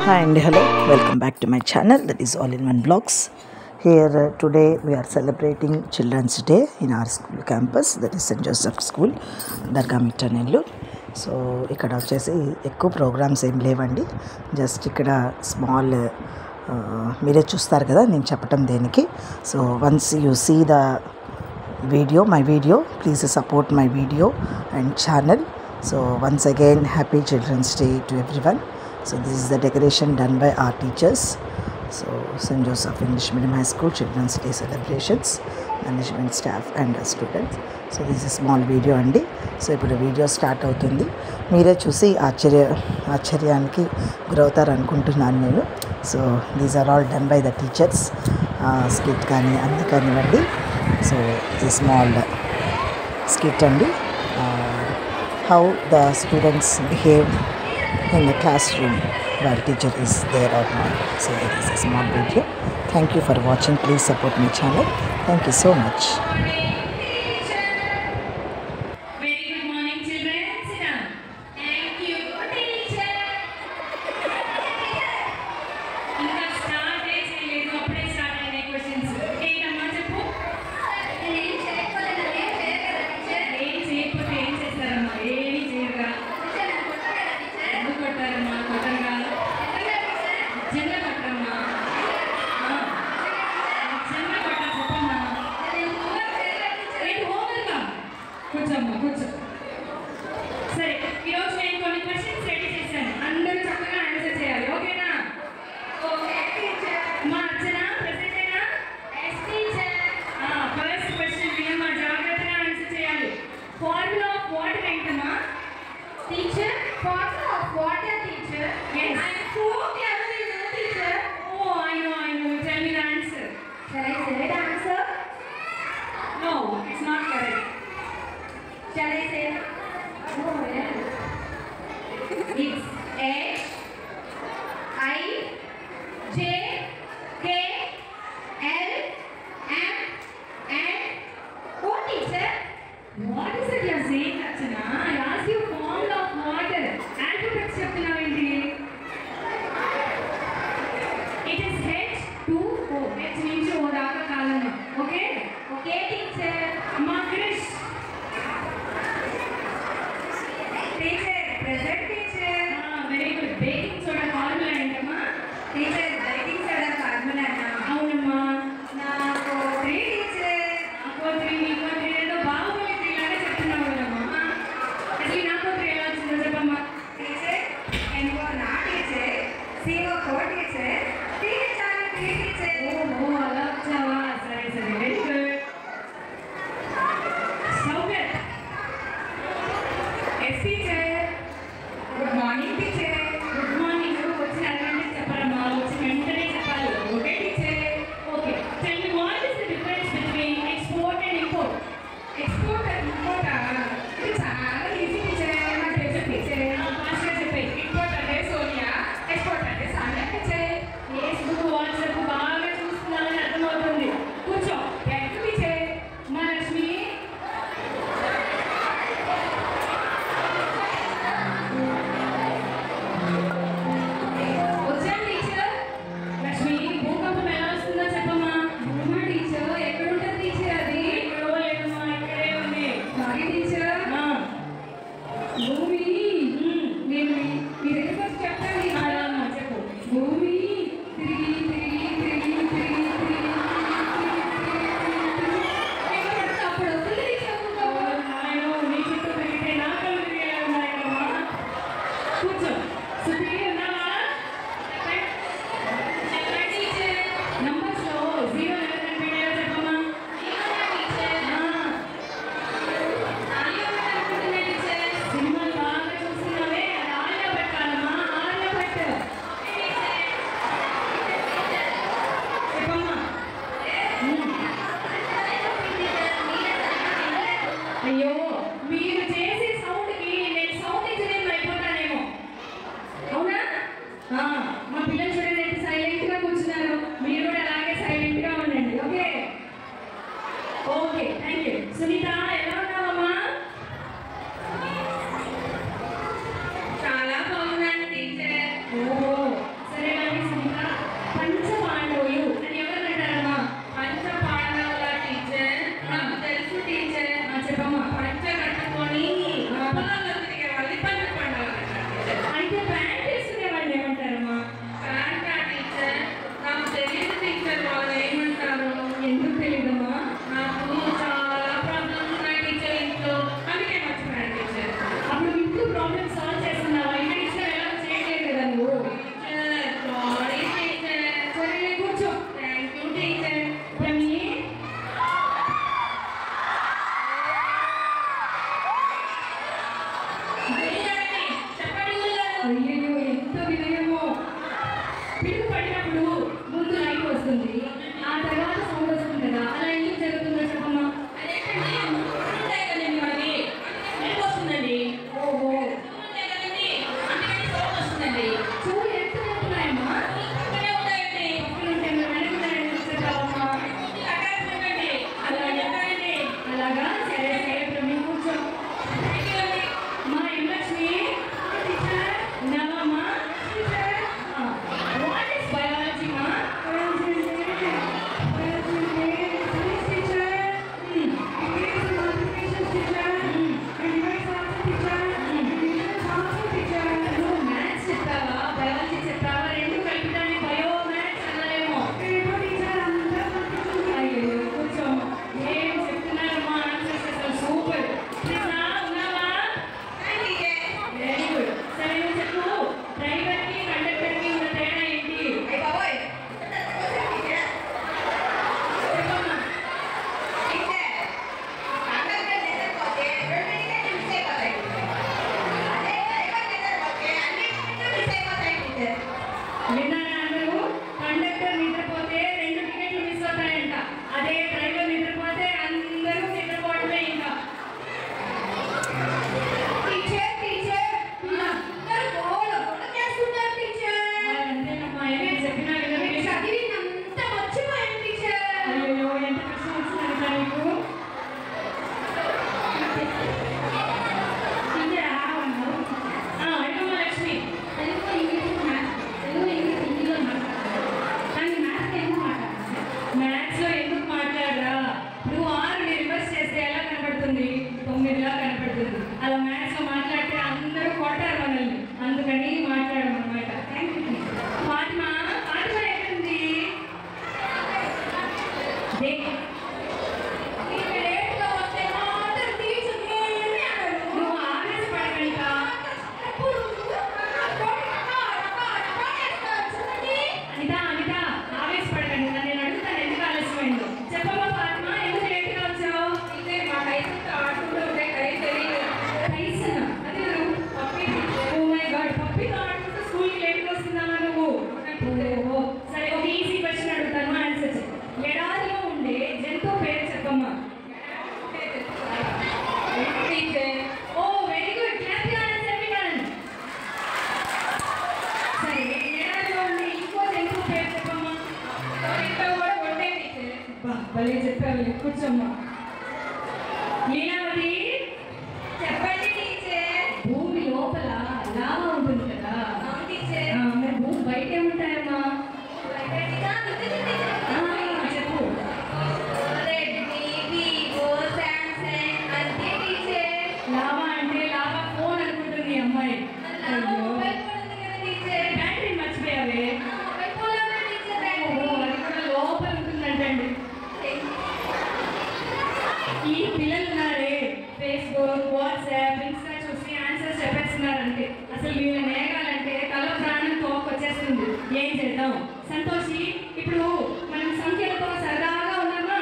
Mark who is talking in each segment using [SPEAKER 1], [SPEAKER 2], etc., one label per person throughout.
[SPEAKER 1] Hi and hello, welcome back to my channel, that is All in One Vlogs. Here today we are celebrating Children's Day in our school campus, that is St. Joseph School, Darga Mitta Nellore. So ikkada vachesi ekku programs em levandi, just ikkada small మీరే చూస్తారు కదా నేను చెప్పటం దేనికి. So once you see the video, my video, please support my video and channel. So once again, happy Children's Day to everyone. So this is the decoration done by our teachers. So St. Joseph English Medium High School Children's Day celebrations, management staff and students. So this is a small video andi. So ఇప్పుడు video start అవుతుంది. మీరే చూసి ఆశ్చర్యానికి గురవుతారు అనుకుంటున్నాను నేను. So these are all done by the teachers. Skit కానీ అన్నీ కానివ్వండి. So the small skit and how the students behave in the classroom while teacher is there or not. So it is a small video. Thank you for watching. Please support my channel. Thank you so much.
[SPEAKER 2] సరే ఈరోజు నేను కొన్ని questions ready చేశాను. అందరూ చక్కగా answer చేయాలి. ఓకేనా? Okay teacher. మా అర్చన ప్రెజెంటేనా? Yes teacher. ఫస్ట్ క్వశ్చన్ వినమ్మా, జాగ్రత్తగా ఆన్సర్ చేయాలి. ఫార్ములా ఆఫ్ వాటర్ ఏంటమ్మా? Teacher formula of water teacher. yes I am so clever you know teacher. oh I know tell me the answer. shall I say the answer? no, it's not correct. shall I say? oh yeah, it's H I J K L M N O teacher. what is it you are saying Archana? I asked you formula of water. alphabets చెప్తున్నావేంటి? it is H2O. H నుంచి O దాకా కాలమ్మ. Okay okay teacher. అమ్మా Krish teacher present teacher. Very good. Baking soda formula ఏంటమ్మా? Teacher baking soda formula అవునమ్మా. నాకు 3 teacher. నాకు 3 నీకు 3 ఏదో బాహుబలి 3 లాగా చెప్తున్నావు కదమ్మా. అసలు నాకు 3 ఎలా వచ్చిందో చెప్పమ్మా. టీచర్ ఎన్ఓ నా teacher. C O 4 teacher. Teacher 3 teacher. ఓహో అలా వచ్చావా? సరే సరే very good. Saugat yes teacher. వస్తుంది, ఆ తర్వాత సౌండ్ వస్తుంది కదా, అలా ఎందుకు జరుగుతుందో చెప్పమ్మా. ఓహో, చెవులు ఎత్తు ఉంటున్నాయమ్మా. పక్కన ఉంటే మీరు వెనక్కున్నాయని చెప్తావమ్మా. అలాగా, సరే సరే, ఇప్పుడు మీరు కూర్చో. మా లక్ష్మి ఉన్నావమ్మా? వాట్ ఈస్ బయాలజీ మా? మ్యాథ్స్ చెప్తావా, బయాలజీ చెప్తావా? రెండు కలిపిదాన్ని బయో మ్యాథ్స్ అన్నారేమో. అయ్యో, కూర్చోమ్మా. ఏం చెప్తున్నారమ్మా ఆన్సర్స్, అసలు సూపర్. ఉన్నావా? Very good. సరే నువ్వు చెప్పు, డ్రైవర్కి కండక్టర్కి ఉన్న తేడా ఏంటి? చెప్పమ్మా. విన్నారా అందరూ? కండక్టర్ నిద్రపోతే 2 టికెట్లు మిస్ అవుతాయంట. అదే డ్రైవర్ నిద్రపోతే అందరూ నిద్రపోవడమే. ఇంకా అంతేనమ్మా, ఏమేమి చెప్పినా అయ్యో, ఎంత కష్టం వచ్చిందంట నీకు. అడుగుమా లక్ష్మి. మ్యాథ్స్లో ఎందుకు మాట్లాడరా? నువ్వు 6ని రివర్స్ చేస్తే ఎలా కనపడుతుంది? 9లా కనపడుతుంది. అలా మ్యాథ్స్లో మాట్లాడితే అందరూ కొట్టారు మనల్ని, అందుకని మాట్లాడమన్నమాట. ఫాతిమా, ఫాతిమా ఎక్కడుంది? నువ్వు ఆవేశపడకండి. అనిత ఆవేశపడకండి. నేను అడుగుతాను ఎందుకు ఆలస్యమైందో. చెప్పమ్మా ఫాతిమా, ఎందుకు లేట్గా వచ్చావు? ఓ మై గాడ్, పప్పితో ఆడుకుంటూ స్కూల్కి లేట్గా వస్తున్నావా నువ్వు? ఓహో, సరే, ఒక ఈజీ క్వశ్చన్ అడుగుతాను, ఆన్సర్ చెప్పు. ఎడారిలో ఉండే జంతువు పేరు చెప్పమ్మా. Oh very good, clap your hands everyone. సరే, ఎడారిలో ఉండే ఇంకో జంతువు పేరు చెప్పమ్మా. భలే చెప్పారు, కూర్చోమ్మా. లీలావతి, చెప్పండి టీచర్. భూమి లోపల లావా ఉంటుంది కదా, మరి భూమి బయట ఏముంటాయమ్మా? చెప్పు. లావా అంటే లావా ఫోన్ అనుకుంటుంది ఈ అమ్మాయి. బ్యాటరీ మర్చిపోయావే. అది కూడా లోపల ఉంటుందంటండి. ఈ పిల్లలు ఉన్నారే, ఫేస్బుక్, వాట్సాప్, ఇన్స్టా చూసి ఆన్సర్స్ చెప్పేస్తున్నారంటే అసలు వీళ్ళని నేగాలంటే తల ప్రాణం తోకొచ్చేస్తుంది. ఏం చేద్దాం? సంతోషి, ఇప్పుడు మనం సంఖ్యలతో సరదాగా ఉన్నామా?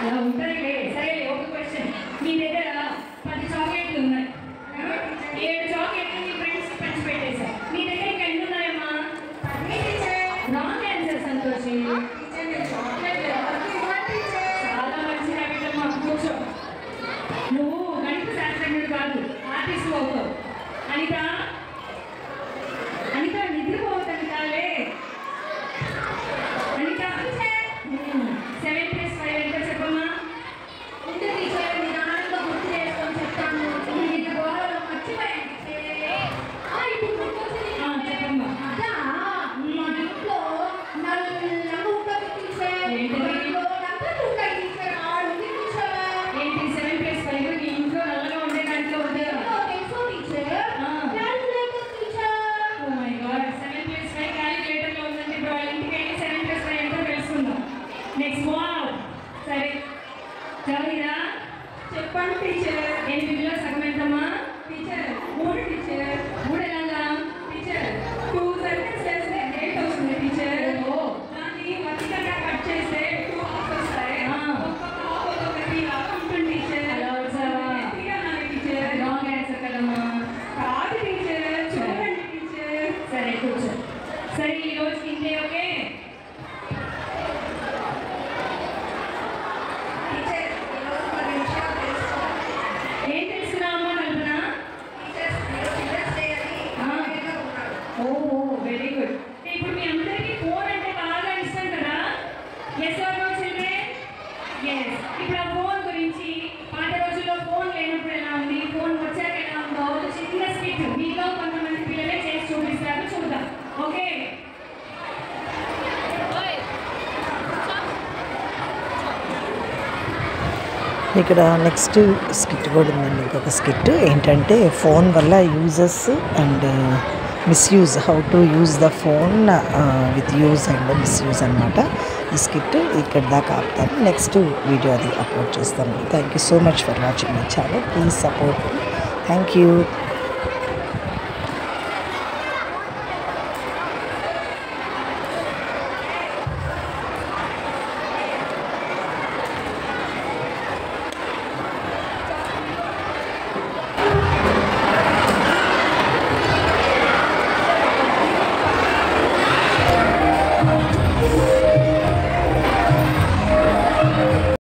[SPEAKER 2] అలా ఉంటాయిలే. సరే, ఒక క్వశ్చన్. మీ దగ్గర 10 చాక్లెట్లు ఉన్నాయి, 7 చాక్లెట్లు మీ ఫ్రెండ్స్కి పంచి పెట్టేశారు. మీ దగ్గర ఇంకా ఎన్ని ఉన్నాయమ్మా? Wrong answer Santoshi. చాలా మంచి హ్యాబిట్ అమ్మా, కూర్చో. నువ్వు గణిత శాస్త్రజ్ఞుడు కాదు, ఆర్టిస్ట్ అవుతావు. అనిత, అనిత నిద్రపోవద్దు అనితాలే. అనిత, 7 + 5 ఎంత చెప్పమ్మా? చెప్పమ్మా. ఏంటి 7 + 5 నీ ఇంట్లో నల్లగా ఉండే దాంట్లో ఉంటాయా? ఓ మై గాడ్, 7 + 5 క్యాలిక్యులేటర్లో ఉందండి. ఇప్పుడు వాళ్ళ ఇంటికి వెళ్ళి 7 + 5 ఎంతో తెలుసుకుందాం. నెక్స్ట్. వావ్, సరే చదివిరా? చెప్పండి టీచర్. 8లో సగం ఎంతమ్మా? Teacher 3 teacher. 3 ఎలాగా టీచర్? 2 సెకండ్స్ చేస్తే 8 వస్తుంది టీచర్. దాన్ని వర్టికల్గా కట్ చేస్తే 2 హాఫ్స్ వస్తాయి. ఒక్కొక్కటి హాఫ్ ఉంటుంది టీచర్. అలా వచ్చావా? టీచర్ రాంగ్ ఆన్సర్ కదమ్మా. కాదు టీచర్, చూడండి ఇప్పుడు ఆ ఫోన్ గురించి పాత రోజుల్లో ఫోన్ లేనప్పుడు ఎలా ఉంది, ఫోన్ వచ్చాక ఎలా ఉందో ఒక చిన్న స్కిట్ మీలో కొంతమంది పిల్లలే చేసి చూపిస్తారు, చూద్దాం. ఓకే,
[SPEAKER 1] ఇక్కడ నెక్స్ట్ స్కిట్ కూడా ఉందండి. ఇంకొక స్కిట్ ఏంటంటే ఫోన్ వల్ల uses and misuse, how to use the phone with use and misuse అనమాట. ఈ స్కిట్ ఇక్కడ దాకా ఆపుతాను. నెక్స్ట్ వీడియో అది అప్లోడ్ చేస్తాను. Thank you so much for watching my channel. Please support. Thank you.